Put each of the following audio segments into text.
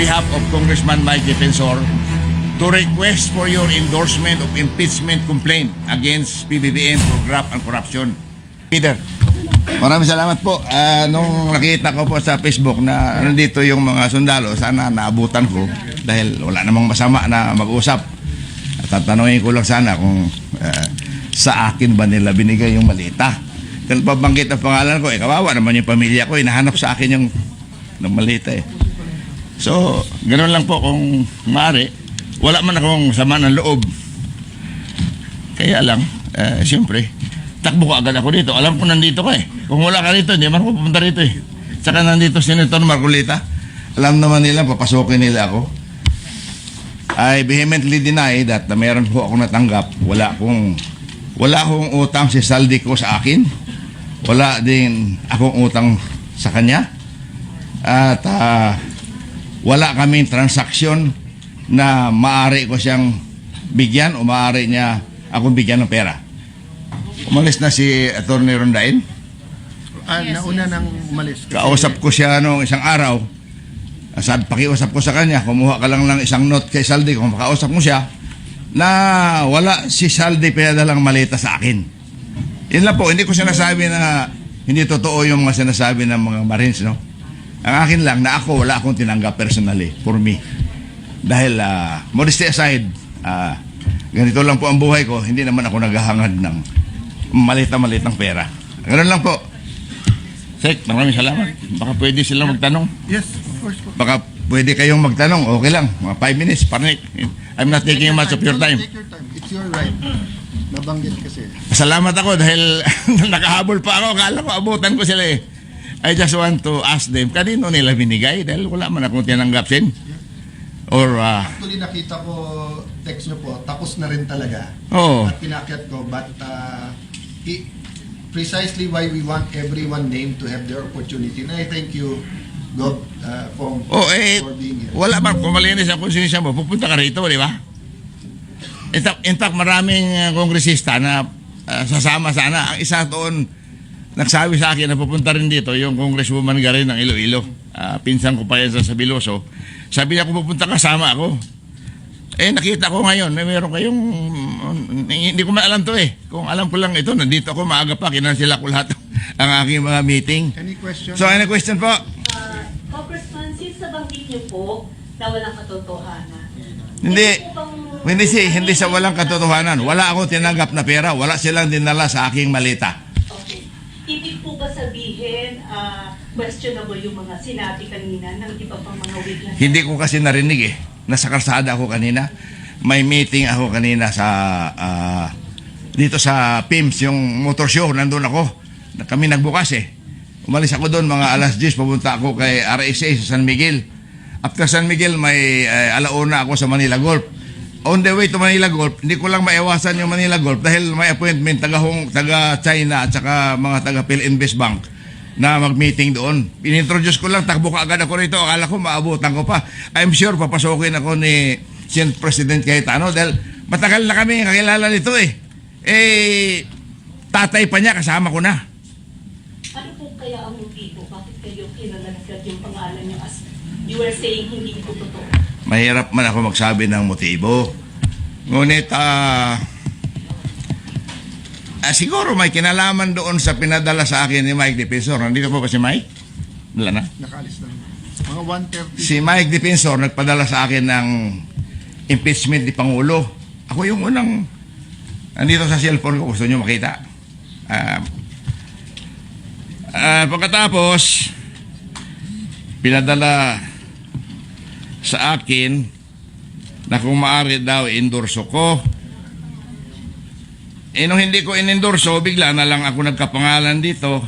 behalf of Congressman Mike Defensor to request for your endorsement of impeachment complaint against PBBM for graft and corruption. Peter, maraming salamat po. Nung nakita ko po sa Facebook na nandito yung mga sundalo, sana naabutan ko dahil wala namang masama na mag-usap. Tatanungin ko lang sana kung sa akin ba nila binigay yung malita. Dahil pabanggit ang pangalan ko, kawawa naman yung pamilya ko, hinahanap sa akin yung malita eh. So, ganoon lang po kung maaari. Wala man akong sama ng loob. Kaya lang, siyempre, takbo ko agad ako dito. Alam ko nandito ka eh. Kung wala ka rito, hindi man ako pupunta rito eh. Saka nandito Senator Marcolita. Alam naman nila, papasukin nila ako. I vehemently deny that na mayroon po ako natanggap. Wala akong utang si Saldi ko sa akin. Wala din akong utang sa kanya. At wala kaming transaksyon na maaari ko siyang bigyan o maaari niya akong bigyan ng pera. Umalis na si Atty. Rondain. Nauna nang umalis. Kausap ko siya nung isang araw. Pakiusap ko sa kanya, kumuha ka lang ng isang note kay Saldi kung makausap mo siya na wala si Saldi pinadalang malita sa akin. Yun lang po, hindi ko sinasabi na hindi totoo yung mga sinasabi ng mga Marines, no? Ang akin lang na ako, wala akong tinanggap personally for me. Dahil, modesty aside, ganito lang po ang buhay ko, hindi naman ako naghahangad ng malita-malitang pera. Ganun lang po. Sek, maraming salamat. Baka pwede silang magtanong. Yes, of course po. Baka pwede kayong magtanong, okay lang. Mga 5 minutes, parang I'm not taking much of your time. Take your time. It's your right. Nabanggit kasi. Salamat ako dahil nakahabol pa ako. Akala ko abutan ko sila eh. I just want to ask them, kanino nila binigay? Dahil wala man akong tinanggap sin. Or, Actually, nakita ko text nyo po, tapos na rin talaga. Oo. At pinakyat ko, but precisely why we want everyone named to have their opportunity. And I thank you, Gob, for being here. Wala ba, kung malinis ang konsensya mo, pupunta ka rito, di ba? In fact, maraming kongresista na sasama sana. Ang isa doon, nagsabi sa akin na pupunta rin dito, yung Congresswoman Garin ng Iloilo. Pinsan ko pa yan sa Sabiloso. Sabi niya, kung pupunta kasama ako. Nakita ko ngayon, meron kayong, hindi ko maalam to eh. Kung alam ko lang ito, nandito ako, maaga pa, kinansila ko lahat ang aking mga meeting. Any question? So, any question po? Congressman, since nabanggit niyo po na walang katotohanan. Hindi sa walang katotohanan. Wala akong tinanggap na pera. Wala silang dinala sa aking malita. Okay. Ibig po ba sabihin, questionable yung mga sinabi kanina ng iba pang mga witness? Hindi ko kasi narinig eh. Nasa kalsada ako kanina. May meeting ako kanina sa dito sa PIMS, yung motor show. Nandun ako. Kami nagbukas eh. Umalis ako doon mga alas 10. Pupunta ako kay RSA sa San Miguel. After San Miguel, may alauna ako sa Manila Golf. On the way to Manila Golf, hindi ko lang maiwasan yung Manila Golf dahil may appointment taga China at saka mga taga PhilInvest Bank na mag-meeting doon. Inintroduce ko lang, takbo ka agad ako rito. Akala ko maabutan ko pa. I'm sure papasokin ako ni Senate President Cayetano dahil matagal na kami kakilala nito eh. Tatay pa niya, kasama ko na. Ano po kaya ang motibo? Bakit kayo kinalaglag yung pangalan niyo as you were saying hindi ito totoo? Mahirap man ako magsabi ng motibo. Ngunit, siguro may kinalaman doon sa pinadala sa akin ni Mike Defensor. Nandito po ba si Mike? Wala na. Nakaalis lang. Mga 1:30. Si Mike Defensor nagpadala sa akin ng impeachment ni Pangulo. Ako yung unang nandito sa cellphone ko. Gusto nyo makita? Pagkatapos, pinadala sa akin na kung maaari daw endorso ko. Nung hindi ko inendorso, bigla na lang ako nagkapangalan dito.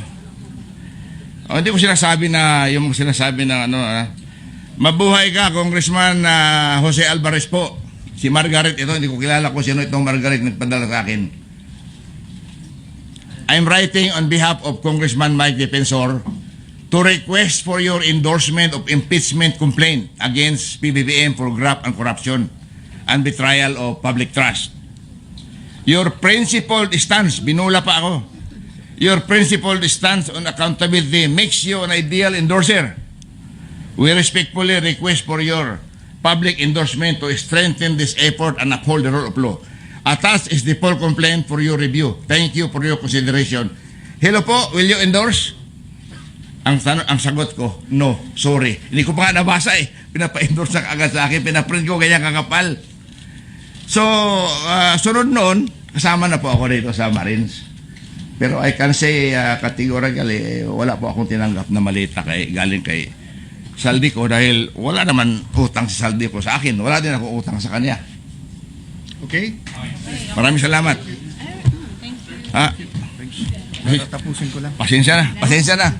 Hindi ko sinasabi na yung sinasabi na mabuhay ka, Congressman Jose Alvarez po. Si Margaret ito, hindi ko kilala kung sino itong Margaret nagpadala sa akin. I'm writing on behalf of Congressman Mike Defensor to request for your endorsement of impeachment complaint against PBBM for graft and corruption and betrayal of public trust. Your principled stance, binula pa ako, your principled stance on accountability makes you an ideal endorser We respectfully request for your public endorsement to strengthen this effort and uphold the rule of law. Attached is the full complaint for your review. Thank you for your consideration. Hello po, will you endorse? Ang sagot ko, no, sorry. Hindi ko pa nga nabasa eh. Pinapa-endorse na agad sa akin, pinaprint ko ganyan kakapal. So, sunod noon, kasama na po ako dito sa Marines. Pero I can say categorically, wala po akong tinanggap na malita galing kay Saldico dahil wala naman utang si Saldico sa akin. Wala din ako utang sa kanya. Okay? Maraming salamat. Tatapusin ko lang. Pasensya na.